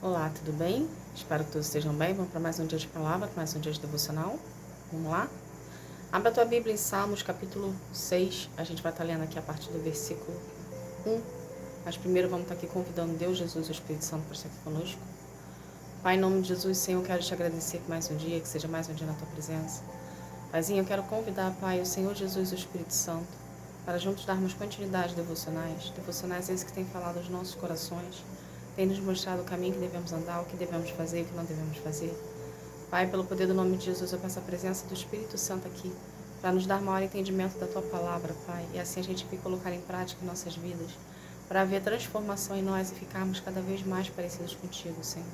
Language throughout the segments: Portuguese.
Olá, tudo bem? Espero que todos estejam bem. Vamos para mais um dia de palavra, mais um dia de devocional. Vamos lá? Abra a tua Bíblia em Salmos, capítulo 6. A gente vai estar lendo aqui a partir do versículo 1. Mas primeiro vamos estar aqui convidando Deus, Jesus e o Espírito Santo para estar aqui conosco. Pai, em nome de Jesus, Senhor, eu quero te agradecer por mais um dia, que seja mais um dia na tua presença. Paizinho, eu quero convidar, Pai, o Senhor Jesus e o Espírito Santo para juntos darmos continuidade devocionais. Devocionais esses que têm falado aos nossos corações, tem nos mostrado o caminho que devemos andar, o que devemos fazer e o que não devemos fazer. Pai, pelo poder do nome de Jesus, eu peço a presença do Espírito Santo aqui, para nos dar maior entendimento da Tua palavra, Pai, e assim a gente vir colocar em prática em nossas vidas, para haver transformação em nós e ficarmos cada vez mais parecidos contigo, Senhor.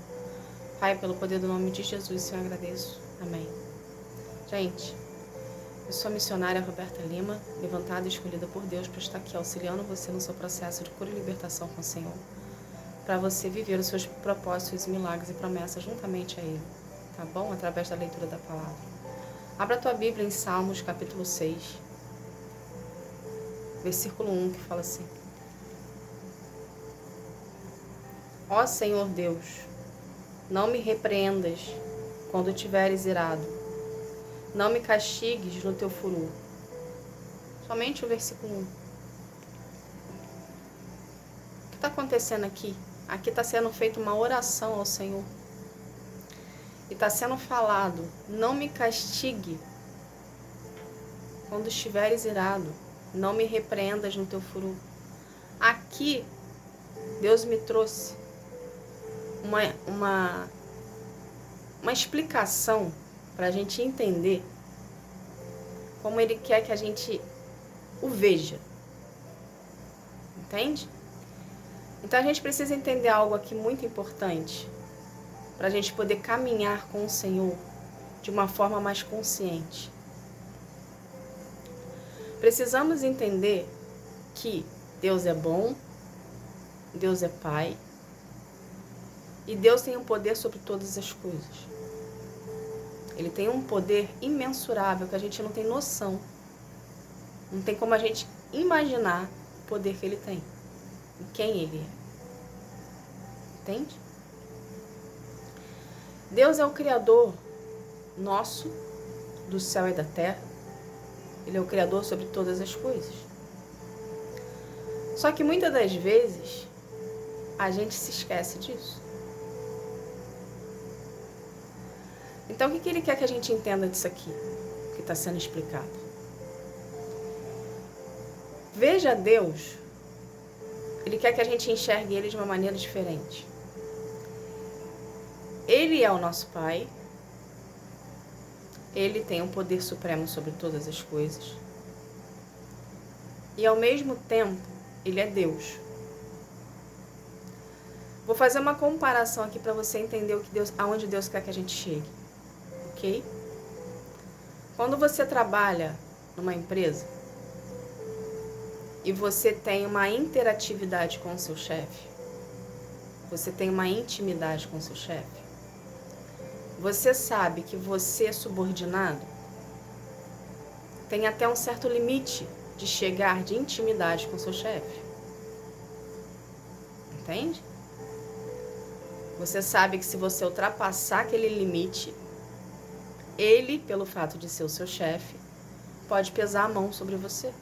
Pai, pelo poder do nome de Jesus, Senhor, eu agradeço. Amém. Gente, eu sou a missionária Roberta Lima, levantada e escolhida por Deus para estar aqui auxiliando você no seu processo de cura e libertação com o Senhor, para você viver os seus propósitos, milagres e promessas juntamente a Ele, tá bom? Através da leitura da palavra. Abra a tua Bíblia em Salmos, capítulo 6, versículo 1, que fala assim: Ó Senhor Deus, não me repreendas quando tiveres irado, não me castigues no teu furor. Somente o versículo 1. O que está acontecendo aqui? Aqui está sendo feita uma oração ao Senhor. E está sendo falado: não me castigue quando estiveres irado, não me repreendas no teu furor. Aqui, Deus me trouxe uma explicação para a gente entender como Ele quer que a gente o veja. Entende? Então a gente precisa entender algo aqui muito importante para a gente poder caminhar com o Senhor de uma forma mais consciente. Precisamos entender que Deus é bom, Deus é Pai, e Deus tem um poder sobre todas as coisas. Ele tem um poder imensurável que a gente não tem noção. Não tem como a gente imaginar o poder que Ele tem e quem Ele é. Entende? Deus é o Criador nosso, do céu e da terra. Ele é o Criador sobre todas as coisas. Só que muitas das vezes a gente se esquece disso. Então o que Ele quer que a gente entenda disso aqui, que está sendo explicado? Veja Deus, Ele quer que a gente enxergue Ele de uma maneira diferente. Ele é o nosso Pai. Ele tem um poder supremo sobre todas as coisas. E ao mesmo tempo, Ele é Deus. Vou fazer uma comparação aqui para você entender aonde Deus quer que a gente chegue. Ok? Quando você trabalha numa empresa e você tem uma interatividade com o seu chefe, você tem uma intimidade com o seu chefe, você sabe que você, subordinado, tem até um certo limite de chegar de intimidade com o seu chefe. Entende? Você sabe que se você ultrapassar aquele limite, ele, pelo fato de ser o seu chefe, pode pesar a mão sobre você.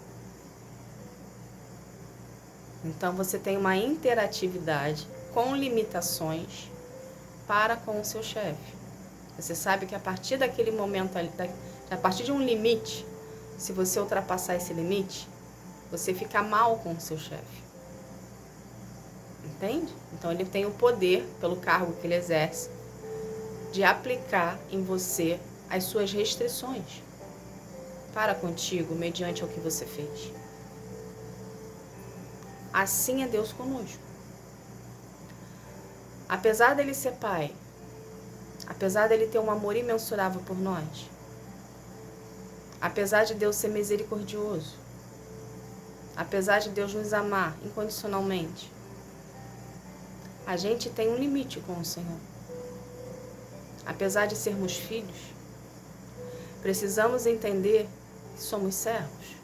Então você tem uma interatividade com limitações para com o seu chefe. Você sabe que a partir daquele momento, a partir de um limite, se você ultrapassar esse limite, você fica mal com o seu chefe. Entende? Então ele tem o poder, pelo cargo que ele exerce, de aplicar em você as suas restrições para contigo, mediante o que você fez. Assim é Deus conosco. Apesar dele ser Pai, apesar dele ter um amor imensurável por nós, apesar de Deus ser misericordioso, apesar de Deus nos amar incondicionalmente, a gente tem um limite com o Senhor. Apesar de sermos filhos, precisamos entender que somos servos.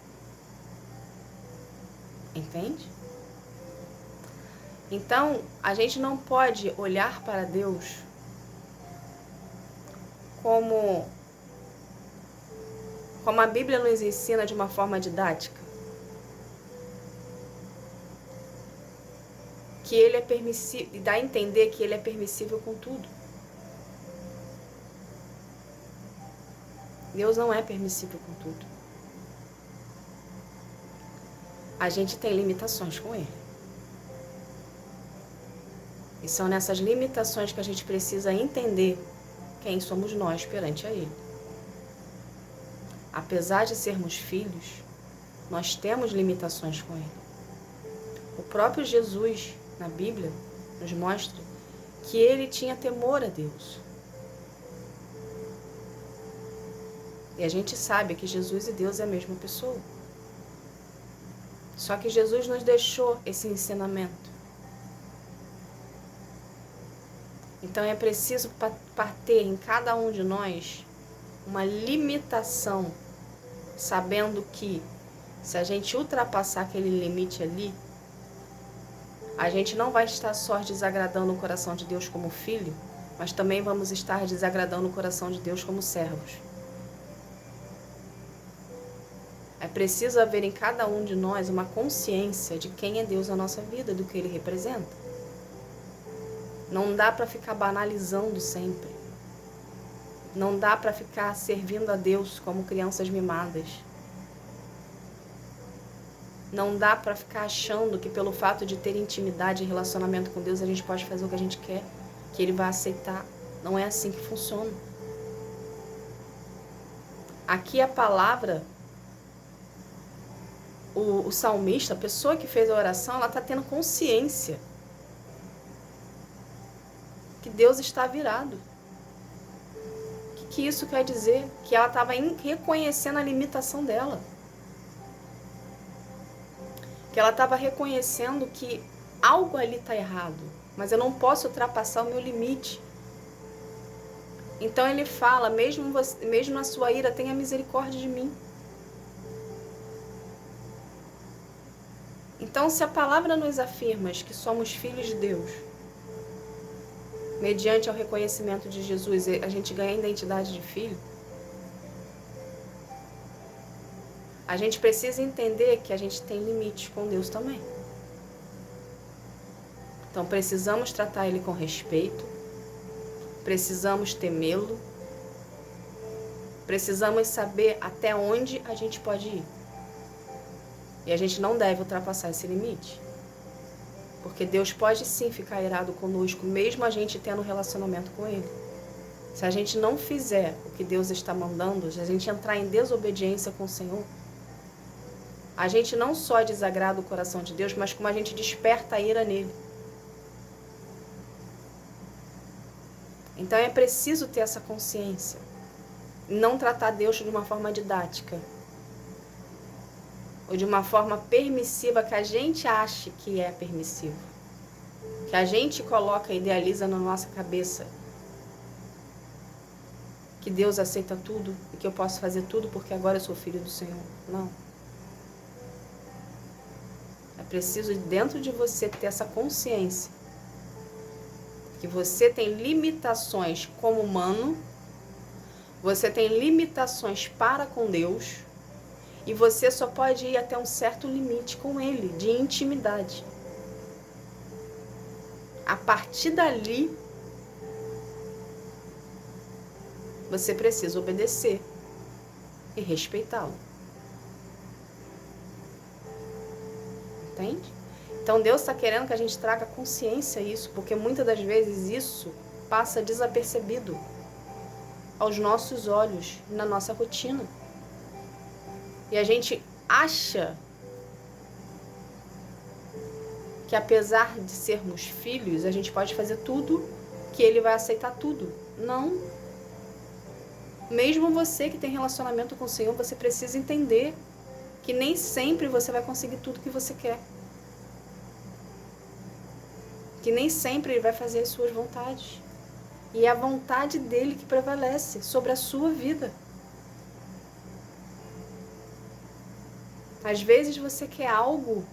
Entende? Então, a gente não pode olhar para Deus como a Bíblia nos ensina de uma forma didática. Que ele é permissível, e dá a entender que ele é permissível com tudo. Deus não é permissível com tudo. A gente tem limitações com ele. E são nessas limitações que a gente precisa entender quem somos nós perante a ele. Apesar de sermos filhos, nós temos limitações com ele. O próprio Jesus, na Bíblia, nos mostra que ele tinha temor a Deus. E a gente sabe que Jesus e Deus é a mesma pessoa. Só que Jesus nos deixou esse ensinamento. Então é preciso ter em cada um de nós uma limitação, sabendo que se a gente ultrapassar aquele limite ali, a gente não vai estar só desagradando o coração de Deus como filho, mas também vamos estar desagradando o coração de Deus como servos. É preciso haver em cada um de nós uma consciência de quem é Deus na nossa vida, do que Ele representa. Não dá para ficar banalizando sempre. Não dá para ficar servindo a Deus como crianças mimadas. Não dá para ficar achando que pelo fato de ter intimidade e relacionamento com Deus, a gente pode fazer o que a gente quer, que Ele vai aceitar. Não é assim que funciona. Aqui a palavra, o salmista, a pessoa que fez a oração, ela está tendo consciência que Deus está virado. O que isso quer dizer? Que ela estava reconhecendo a limitação dela. Que ela estava reconhecendo que algo ali está errado, mas eu não posso ultrapassar o meu limite. Então ele fala, mesmo na sua ira, tenha misericórdia de mim. Então, se a palavra nos afirma que somos filhos de Deus, mediante ao reconhecimento de Jesus, a gente ganha a identidade de filho, a gente precisa entender que a gente tem limites com Deus também. Então, precisamos tratar Ele com respeito, precisamos temê-lo, precisamos saber até onde a gente pode ir. E a gente não deve ultrapassar esse limite. Porque Deus pode sim ficar irado conosco, mesmo a gente tendo um relacionamento com Ele. Se a gente não fizer o que Deus está mandando, se a gente entrar em desobediência com o Senhor, a gente não só desagrada o coração de Deus, mas como a gente desperta a ira nele. Então é preciso ter essa consciência. Não tratar Deus de uma forma didática. Ou de uma forma permissiva que a gente ache que é permissivo. Que a gente coloca e idealiza na nossa cabeça. Que Deus aceita tudo e que eu posso fazer tudo porque agora eu sou filho do Senhor. Não. É preciso dentro de você ter essa consciência. Que você tem limitações como humano. Você tem limitações para com Deus. E você só pode ir até um certo limite com Ele, de intimidade. A partir dali, você precisa obedecer e respeitá-lo. Entende? Então Deus está querendo que a gente traga consciência a isso, porque muitas das vezes isso passa desapercebido aos nossos olhos, na nossa rotina. E a gente acha que apesar de sermos filhos, a gente pode fazer tudo, que Ele vai aceitar tudo. Não. Mesmo você que tem relacionamento com o Senhor, você precisa entender que nem sempre você vai conseguir tudo que você quer. Que nem sempre Ele vai fazer as suas vontades. E é a vontade dEle que prevalece sobre a sua vida. Às vezes você quer algo,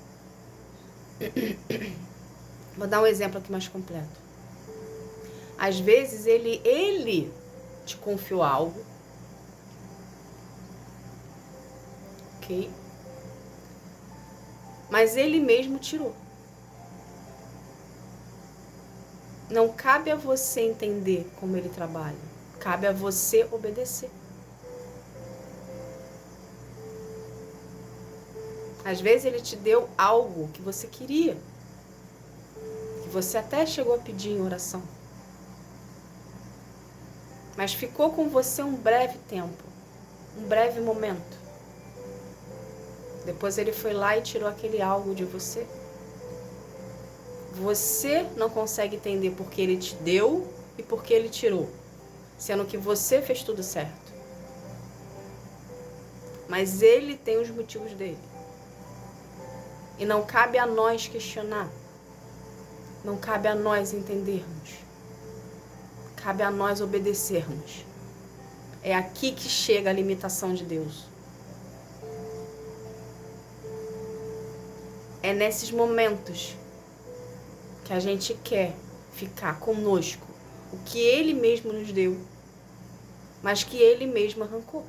Vou dar um exemplo aqui mais completo. Às vezes ele te confiou algo, ok? Mas ele mesmo tirou. Não cabe a você entender como ele trabalha. Cabe a você obedecer. Às vezes ele te deu algo que você queria, que você até chegou a pedir em oração. Mas ficou com você um breve tempo, um breve momento. Depois ele foi lá e tirou aquele algo de você. Você não consegue entender porque ele te deu e porque ele tirou, sendo que você fez tudo certo. Mas ele tem os motivos dele. E não cabe a nós questionar. Não cabe a nós entendermos. Cabe a nós obedecermos. É aqui que chega a limitação de Deus. É nesses momentos que a gente quer ficar conosco o que ele mesmo nos deu, mas que ele mesmo arrancou.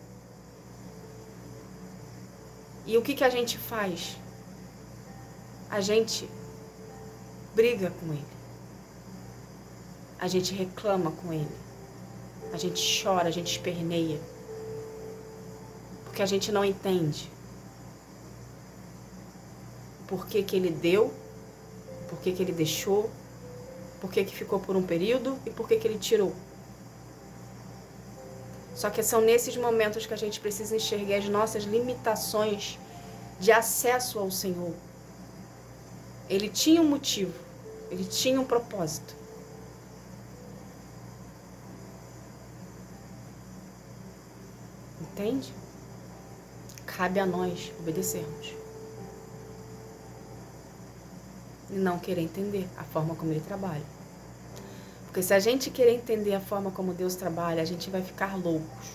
E o que a gente faz? A gente briga com ele. A gente reclama com ele. A gente chora, a gente esperneia. Porque a gente não entende por que ele deu, por que ele deixou, por que ficou por um período e por que ele tirou. Só que são nesses momentos que a gente precisa enxergar as nossas limitações de acesso ao Senhor. Ele tinha um motivo, ele tinha um propósito. Entende? Cabe a nós obedecermos. E não querer entender a forma como ele trabalha. Porque se a gente querer entender a forma como Deus trabalha, a gente vai ficar loucos.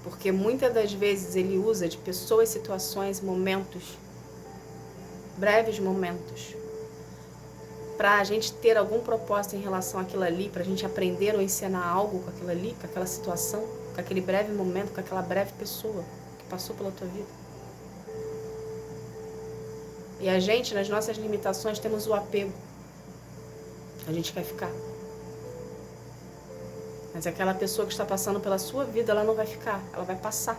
Porque muitas das vezes ele usa de pessoas, situações, momentos, breves momentos, para a gente ter algum propósito em relação àquilo ali, para a gente aprender ou ensinar algo com aquilo ali, com aquela situação, com aquele breve momento, com aquela breve pessoa que passou pela tua vida. E a gente, nas nossas limitações, temos o apego. A gente quer ficar. Mas aquela pessoa que está passando pela sua vida, ela não vai ficar, ela vai passar.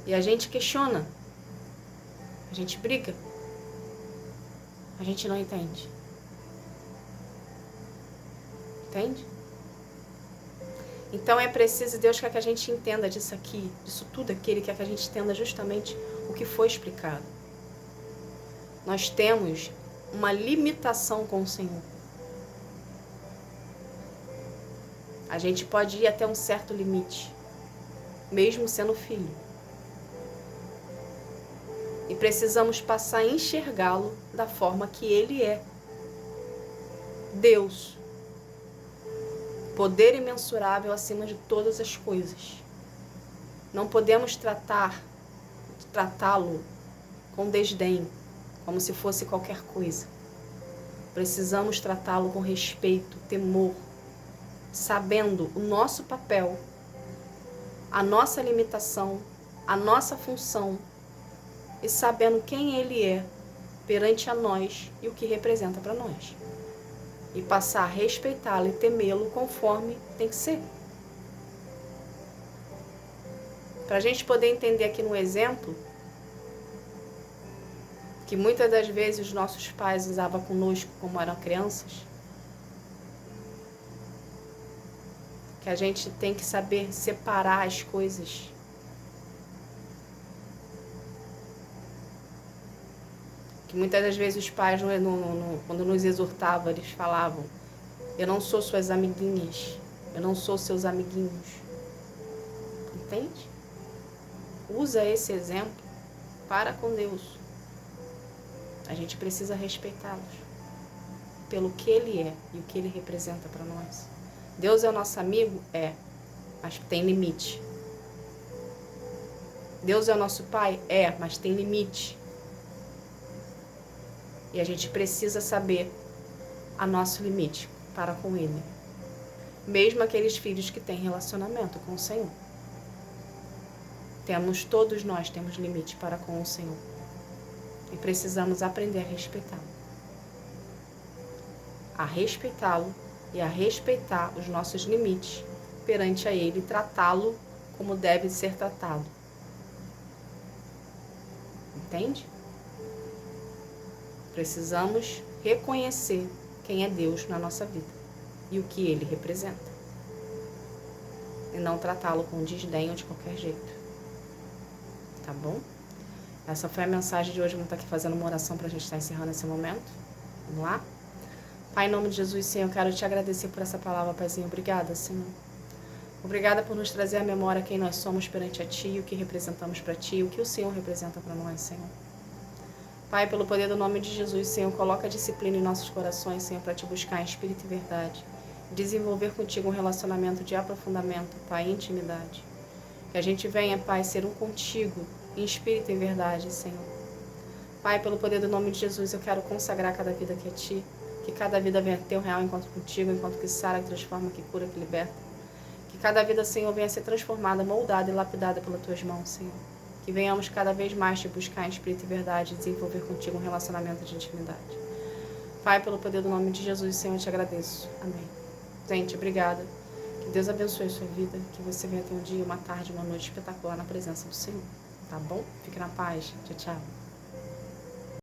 E a gente questiona. A gente briga. A gente não entende. Entende? Então é preciso, Deus quer que a gente entenda disso aqui, disso tudo aqui, Ele quer que a gente entenda justamente o que foi explicado. Nós temos uma limitação com o Senhor. A gente pode ir até um certo limite, mesmo sendo filho. E precisamos passar a enxergá-lo da forma que Ele é. Deus. Poder imensurável acima de todas as coisas. Não podemos tratá-lo com desdém, como se fosse qualquer coisa. Precisamos tratá-lo com respeito, temor, sabendo o nosso papel, a nossa limitação, a nossa função e sabendo quem Ele é perante a nós e o que representa para nós. E passar a respeitá-lo e temê-lo conforme tem que ser. Para a gente poder entender aqui no exemplo, que muitas das vezes os nossos pais usavam conosco como eram crianças, que a gente tem que saber separar as coisas. Que muitas das vezes os pais, quando nos exortavam, eles falavam: eu não sou suas amiguinhas, eu não sou seus amiguinhos. Entende? Usa esse exemplo para com Deus. A gente precisa respeitá-los pelo que Ele é e o que Ele representa para nós. Deus é o nosso amigo? É, mas tem limite. Deus é o nosso Pai? É, mas tem limite. E a gente precisa saber a nosso limite para com Ele. Mesmo aqueles filhos que têm relacionamento com o Senhor. Todos nós temos limite para com o Senhor. E precisamos aprender a respeitá-lo. A respeitá-lo e a respeitar os nossos limites perante a Ele e tratá-lo como deve ser tratado. Entende? Precisamos reconhecer quem é Deus na nossa vida e o que Ele representa. E não tratá-lo com desdém ou de qualquer jeito. Tá bom? Essa foi a mensagem de hoje. Vamos estar aqui fazendo uma oração para a gente estar encerrando esse momento. Vamos lá? Pai, em nome de Jesus, Senhor, eu quero te agradecer por essa palavra, Paizinho. Obrigada, Senhor. Obrigada por nos trazer à memória quem nós somos perante a Ti, o que representamos para Ti, o que o Senhor representa para nós, Senhor. Pai, pelo poder do nome de Jesus, Senhor, coloca a disciplina em nossos corações, Senhor, para Te buscar em espírito e verdade. Desenvolver contigo um relacionamento de aprofundamento, Pai, intimidade. Que a gente venha, Pai, ser um contigo em espírito e verdade, Senhor. Pai, pelo poder do nome de Jesus, eu quero consagrar cada vida aqui a Ti. Que cada vida venha ter um real encontro contigo, enquanto que sara, que transforma, que cura, que liberta. Que cada vida, Senhor, venha ser transformada, moldada e lapidada pelas Tuas mãos, Senhor. Que venhamos cada vez mais Te buscar em espírito e verdade e desenvolver contigo um relacionamento de intimidade. Pai, pelo poder do nome de Jesus, Senhor, eu Te agradeço. Amém. Gente, obrigada. Que Deus abençoe a sua vida. Que você venha ter um dia, uma tarde, uma noite espetacular na presença do Senhor. Tá bom? Fique na paz. Tchau, tchau.